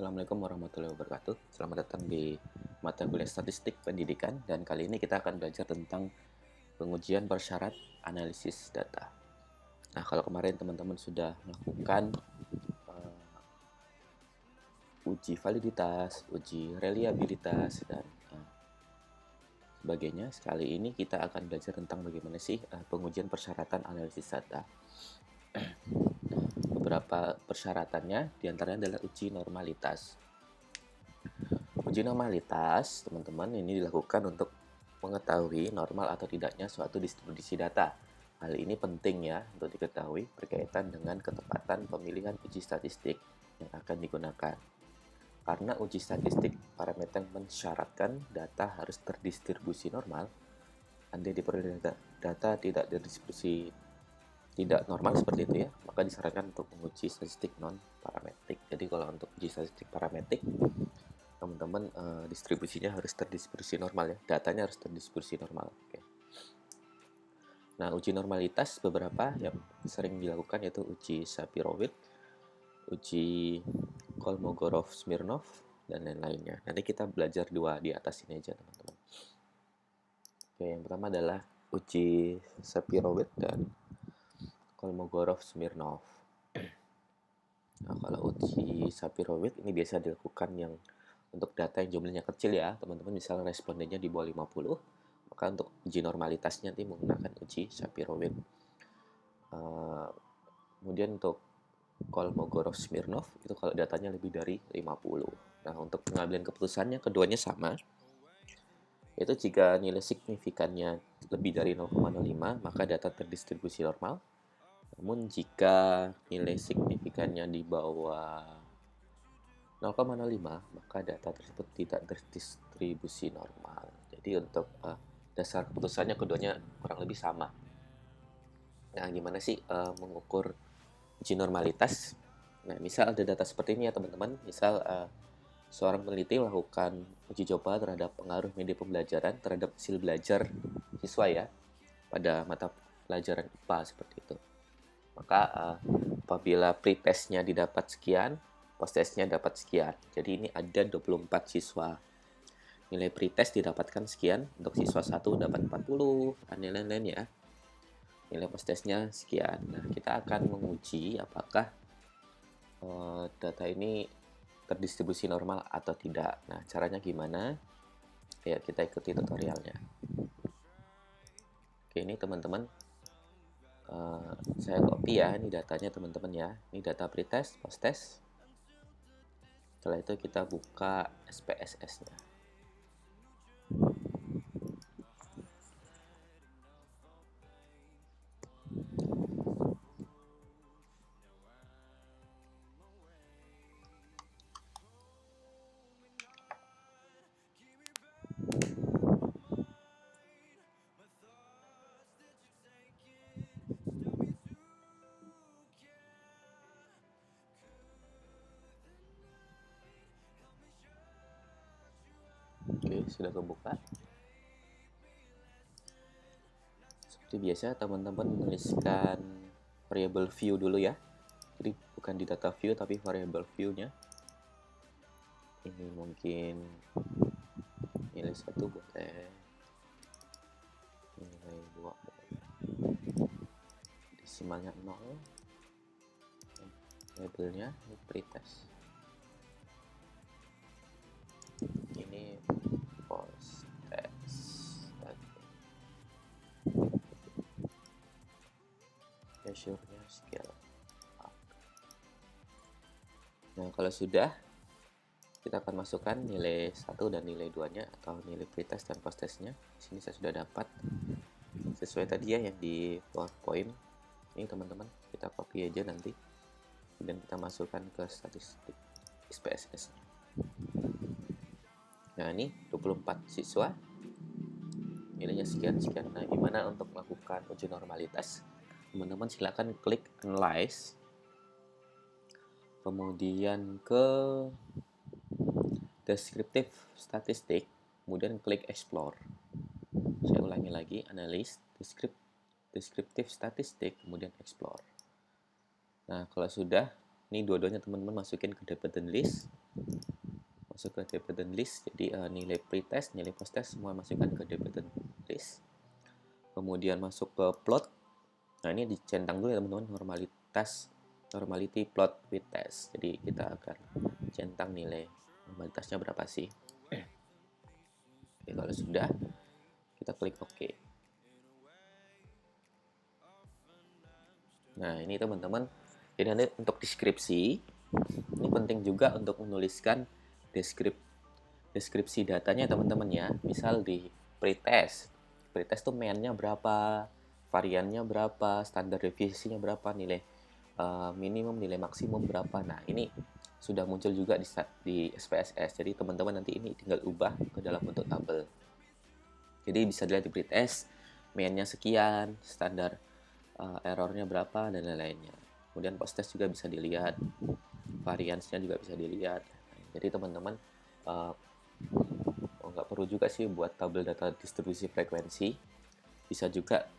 Assalamualaikum warahmatullahi wabarakatuh. Selamat datang di mata kuliah Statistik Pendidikan, dan kali ini kita akan belajar tentang pengujian persyarat analisis data. Nah, kalau kemarin teman-teman sudah melakukan uji validitas, uji reliabilitas, dan sebagainya, sekali ini kita akan belajar tentang bagaimana sih pengujian persyaratan analisis data. Beberapa persyaratannya diantaranya adalah uji normalitas. Uji normalitas, teman-teman, ini dilakukan untuk mengetahui normal atau tidaknya suatu distribusi data. Hal ini penting ya untuk diketahui berkaitan dengan ketepatan pemilihan uji statistik yang akan digunakan. Karena uji statistik parameter mensyaratkan data harus terdistribusi normal, andai diperoleh data tidak terdistribusi tidak normal seperti itu ya, maka disarankan untuk menguji statistik non parametrik. Jadi kalau untuk uji statistik parametrik, teman-teman distribusinya harus terdistribusi normal ya, datanya harus terdistribusi normal. Oke. Nah, uji normalitas beberapa yang sering dilakukan yaitu uji Shapiro-Wilk, uji Kolmogorov-Smirnov, dan lain-lainnya. Nanti kita belajar dua di atas ini aja, teman-teman. Oke, yang pertama adalah uji Shapiro-Wilk dan Kolmogorov-Smirnov. Nah, kalau uji Shapiro-Wilk ini biasa dilakukan yang untuk data yang jumlahnya kecil ya, teman-teman, misalnya respondennya di bawah 50, maka untuk uji normalitasnya nanti menggunakan uji Shapiro-Wilk. Kemudian untuk Kolmogorov-Smirnov itu kalau datanya lebih dari 50. Nah, untuk pengambilan keputusannya keduanya sama, yaitu jika nilai signifikannya lebih dari 0,05 maka data terdistribusi normal. Namun jika nilai signifikannya di bawah 0,05 maka data tersebut tidak terdistribusi normal. Jadi untuk dasar keputusannya keduanya kurang lebih sama. Nah, gimana sih mengukur uji normalitas? Nah, misal ada data seperti ini ya teman-teman. Misal seorang peneliti melakukan uji coba terhadap pengaruh media pembelajaran terhadap hasil belajar siswa ya pada mata pelajaran IPA seperti itu. Maka apabila pretestnya didapat sekian, posttestnya dapat sekian. Jadi ini ada 24 siswa. Nilai pretest didapatkan sekian, untuk siswa 1 dapat 40, dan lain-lain ya. Nilai posttestnya sekian. Nah, kita akan menguji apakah data ini terdistribusi normal atau tidak. Nah, caranya gimana? Ya, kita ikuti tutorialnya. Oke, ini teman-teman, saya copy ya, ini datanya teman-teman ya. Ini data pretest, posttest. Setelah itu kita buka SPSS-nya. Oke, sudah kebuka. Seperti biasa, teman-teman menuliskan variable view dulu ya. Jadi bukan di data view, tapi variable view-nya. Ini mungkin nilai 1 boleh, nilai 2 boleh, desimalnya 0, labelnya pretest. Ini posttest. Measure-nya scale up. Nah, kalau sudah, kita akan masukkan nilai 1 dan nilai 2-nya atau nilai pretest dan posttestnya. Di sini saya sudah dapat sesuai tadi ya yang di PowerPoint. Ini teman-teman, kita copy aja nanti. Kemudian kita masukkan ke statistik SPSS. Nah, ini 24 siswa. Nilainya sekian-sekian. Nah, gimana untuk melakukan uji normalitas? Teman-teman silakan klik Analyze. Kemudian ke Descriptive Statistik, kemudian klik Explore. Saya ulangi lagi, Analyze, Descriptive Statistik, kemudian Explore. Nah, kalau sudah, Ini dua-duanya teman-teman masukin ke dependent list. Masuk ke dependent list. Jadi nilai pretest, nilai posttest semua masukkan ke dependent list. Kemudian masuk ke plot. Nah, ini dicentang dulu ya teman-teman, normality plot with test. Jadi kita akan centang nilai normalitasnya berapa sih. Oke, kalau sudah, kita klik OK. Nah, ini teman-teman, jadi nanti untuk deskripsi, ini penting juga untuk menuliskan deskripsi datanya teman-teman ya. Misal di pretest tuh mainnya berapa, variannya berapa, standar deviasinya berapa, nilai minimum, nilai maksimum berapa. Nah, ini sudah muncul juga di SPSS. Jadi teman-teman nanti ini tinggal ubah ke dalam bentuk tabel. Jadi bisa dilihat di pretest, mainnya sekian, standar errornya berapa, dan lain-lainnya. Kemudian posttest juga bisa dilihat, variansnya juga bisa dilihat. Jadi teman-teman nggak perlu juga sih buat tabel data distribusi frekuensi, bisa juga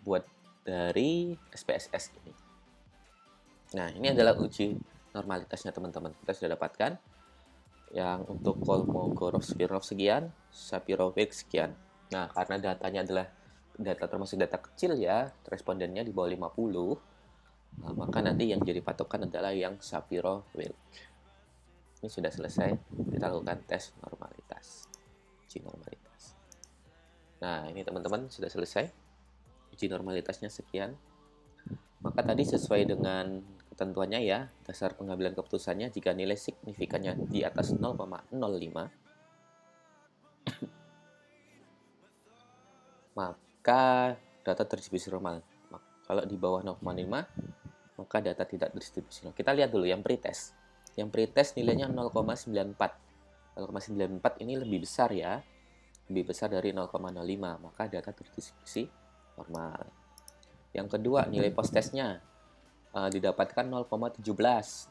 buat dari SPSS ini. Nah, ini adalah uji normalitasnya teman-teman. Kita sudah dapatkan yang untuk Kolmogorov-Smirnov sekian, Shapiro-Wilk sekian. Nah, karena datanya adalah data termasuk data kecil ya, respondennya di bawah 50, maka nanti yang jadi patokan adalah yang Shapiro-Wilk. Ini sudah selesai, kita lakukan tes normalitas, uji normalitas. Nah, ini teman-teman sudah selesai, uji normalitasnya sekian. Maka tadi sesuai dengan ketentuannya ya, dasar pengambilan keputusannya jika nilai signifikannya di atas 0,05, maka data terdistribusi normal. Kalau di bawah 0,5, maka data tidak terdistribusi normal. Kita lihat dulu yang pretest. Yang pretest nilainya 0,94. 0,94 ini lebih besar ya, lebih besar dari 0,05, maka data terdistribusi normal. Yang kedua, nilai posttestnya didapatkan 0,17.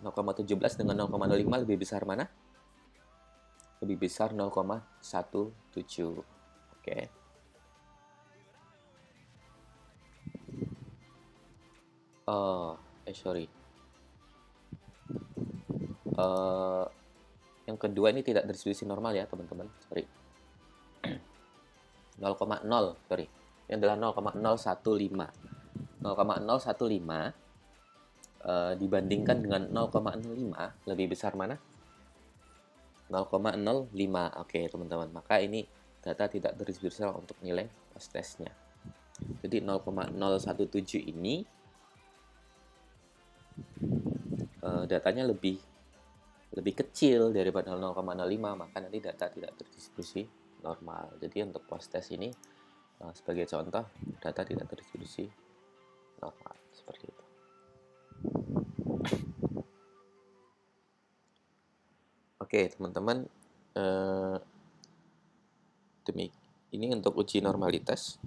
0,17 dengan 0,05 lebih besar mana? Lebih besar 0,17. Oke. Sorry. Yang kedua ini tidak distribusi normal ya teman-teman. Sorry. 0,0, sorry. Ini adalah 0,015. 0,015 dibandingkan dengan 0,05 lebih besar mana? 0,05. Oke, teman-teman. Maka ini data tidak terdistribusi untuk nilai posttestnya. Jadi 0,017 ini datanya lebih kecil daripada 0,05, maka nanti data tidak terdistribusi normal. Jadi untuk posttest ini sebagai contoh, data tidak terdistribusi normal seperti itu. Oke, teman-teman, ini untuk uji normalitas.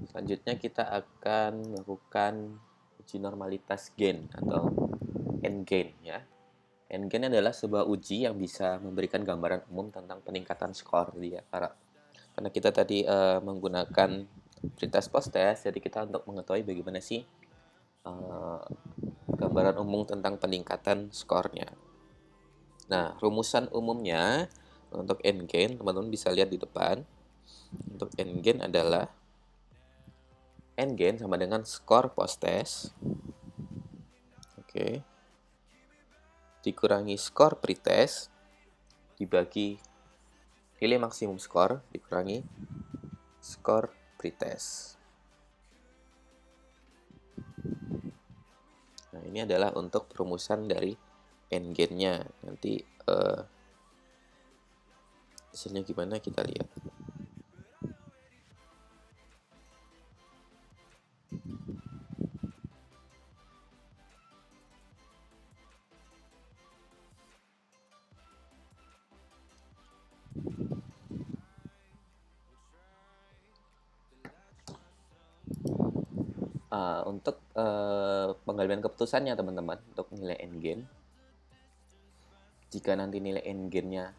Selanjutnya kita akan melakukan uji normalitas gain atau N-gain ya. N-gain adalah sebuah uji yang bisa memberikan gambaran umum tentang peningkatan skor dia. Karena kita tadi menggunakan pretest posttest, jadi kita untuk mengetahui bagaimana sih gambaran umum tentang peningkatan skornya. Nah, rumusan umumnya untuk N-gain, teman-teman bisa lihat di depan. Untuk N-gain adalah N-gain sama dengan skor posttest. Oke. Dikurangi skor pretest dibagi nilai maksimum skor dikurangi skor pretest. Nah, ini adalah untuk perumusan dari N-gain-nya. Nanti hasilnya gimana kita lihat. Untuk pengambilan keputusannya teman-teman, untuk nilai N-gain Jika nanti nilai n-gain-nya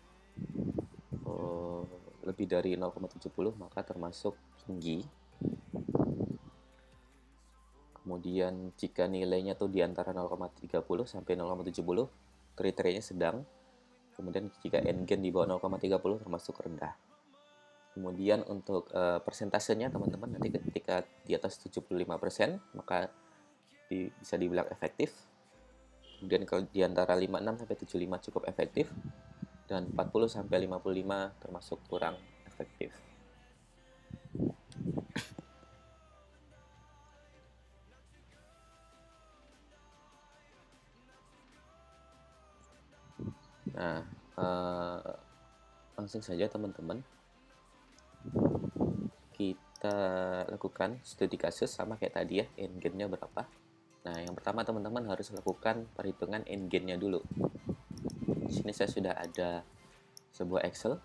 lebih dari 0,70 maka termasuk tinggi. Kemudian jika nilainya tuh di antara 0,30 sampai 0,70 kriterianya sedang. Kemudian jika n-gain di bawah 0,30 termasuk rendah. Kemudian untuk persentasenya teman-teman nanti ketika di atas 75% maka bisa dibilang efektif. Kemudian kalau di antara 56 sampai 75 cukup efektif dan 40 sampai 55 termasuk kurang efektif. Nah, langsung saja teman-teman kita lakukan studi kasus sama kayak tadi ya, n-gain-nya berapa. Nah, yang pertama teman-teman harus lakukan perhitungan n-gain-nya dulu. Di sini saya sudah ada sebuah Excel.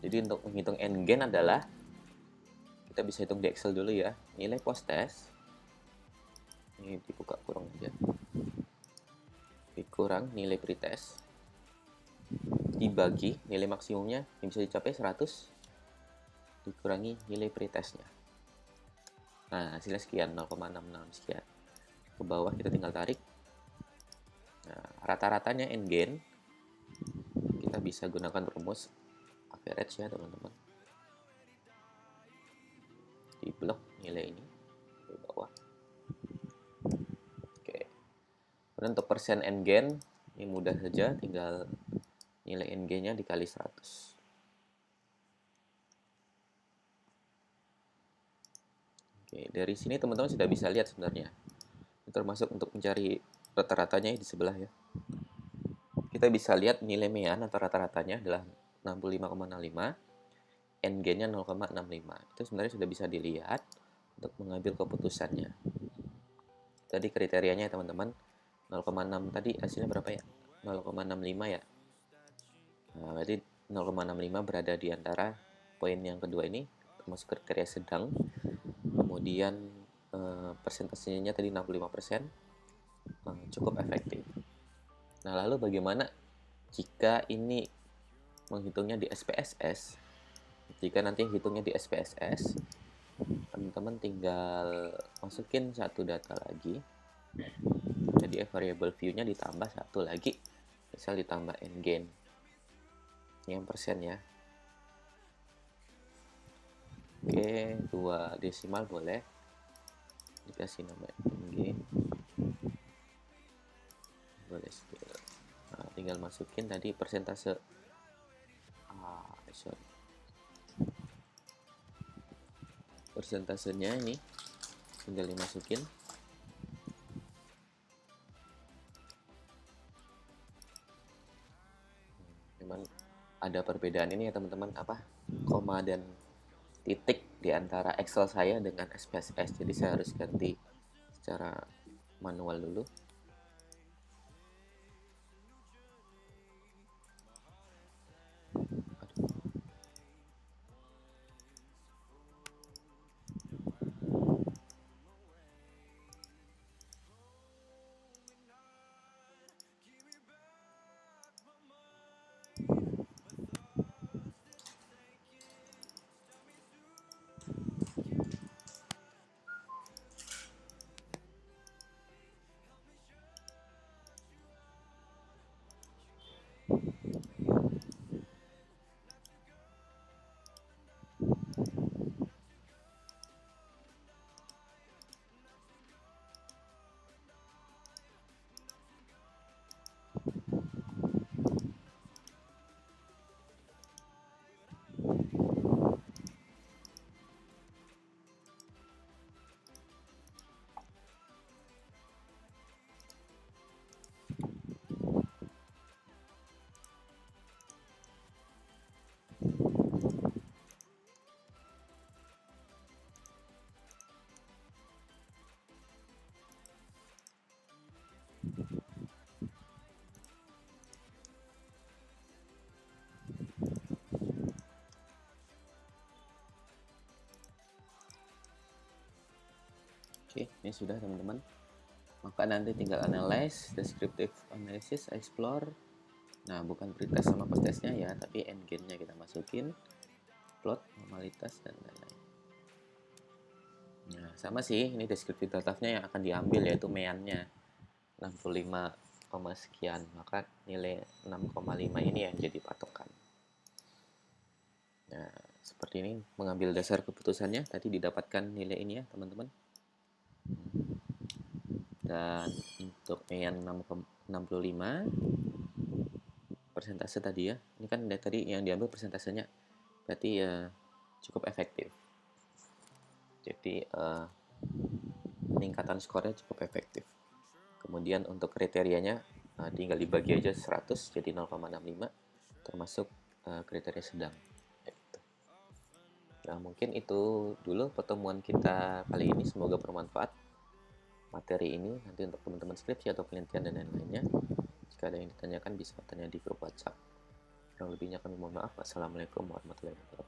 Jadi untuk menghitung n-gain adalah kita bisa hitung di Excel dulu ya. Nilai post test ini dibuka kurang aja. Dikurang nilai pretest dibagi nilai maksimumnya yang bisa dicapai 100 dikurangi nilai pretestnya. Nah, hasilnya sekian, 0,66 sekian. Ke bawah kita tinggal tarik. Nah, rata-ratanya n-gain kita bisa gunakan rumus average ya teman-teman. Di blok nilai ini di bawah. Oke. Kemudian untuk persen n-gain ini mudah saja, tinggal nilai n-gain-nya dikali 100. Oke, dari sini teman-teman sudah bisa lihat sebenarnya. Ini termasuk untuk mencari rata-ratanya di sebelah ya. Kita bisa lihat nilai mean atau rata-ratanya adalah 65,65, n-gain-nya 0,65. Itu sebenarnya sudah bisa dilihat untuk mengambil keputusannya. Tadi kriterianya ya teman-teman, 0,6 tadi hasilnya berapa ya? 0,65 ya. Nah, berarti 0,65 berada di antara poin yang kedua ini, termasuk kriteria sedang. Kemudian persentasenya tadi 65%, cukup efektif. Nah, lalu bagaimana jika ini menghitungnya di SPSS? Jika nanti hitungnya di SPSS, teman-teman tinggal masukin satu data lagi. Jadi variable view-nya ditambah satu lagi, misal ditambah n-gain. Yang persen ya. Oke, 2 desimal boleh. Dikasih nama n-gain. Boleh. Nah, tinggal masukin tadi persentase. Persentasenya ini tinggal dimasukin. Memang ada perbedaan ini ya teman-teman, apa koma dan titik di antara Excel saya dengan SPSS. Jadi saya harus ganti secara manual dulu. Oke, ini sudah teman-teman. Maka nanti tinggal analyze, descriptive analysis, explore. Nah, bukan pretest sama posttestnya ya, tapi endgainnya kita masukin, plot, normalitas, dan lain-lain. Nah, sama sih, ini descriptive data-nya yang akan diambil, yaitu meannya 65, sekian. Maka nilai 6,5 ini yang jadi patokan. Nah, seperti ini mengambil dasar keputusannya. Tadi didapatkan nilai ini ya, teman-teman. Dan untuk mean 65 persentase tadi ya, ini kan tadi yang diambil persentasenya, berarti ya cukup efektif. Jadi peningkatan skornya cukup efektif. Kemudian untuk kriterianya tinggal dibagi aja 100 jadi 0,65, termasuk kriteria sedang. Nah, mungkin itu dulu pertemuan kita kali ini, semoga bermanfaat materi ini nanti untuk teman-teman skripsi atau penelitian dan lain-lainnya. Jika ada yang ditanyakan bisa tanya di grup WhatsApp. Kurang lebihnya kami mohon maaf. Wassalamualaikum warahmatullahi wabarakatuh.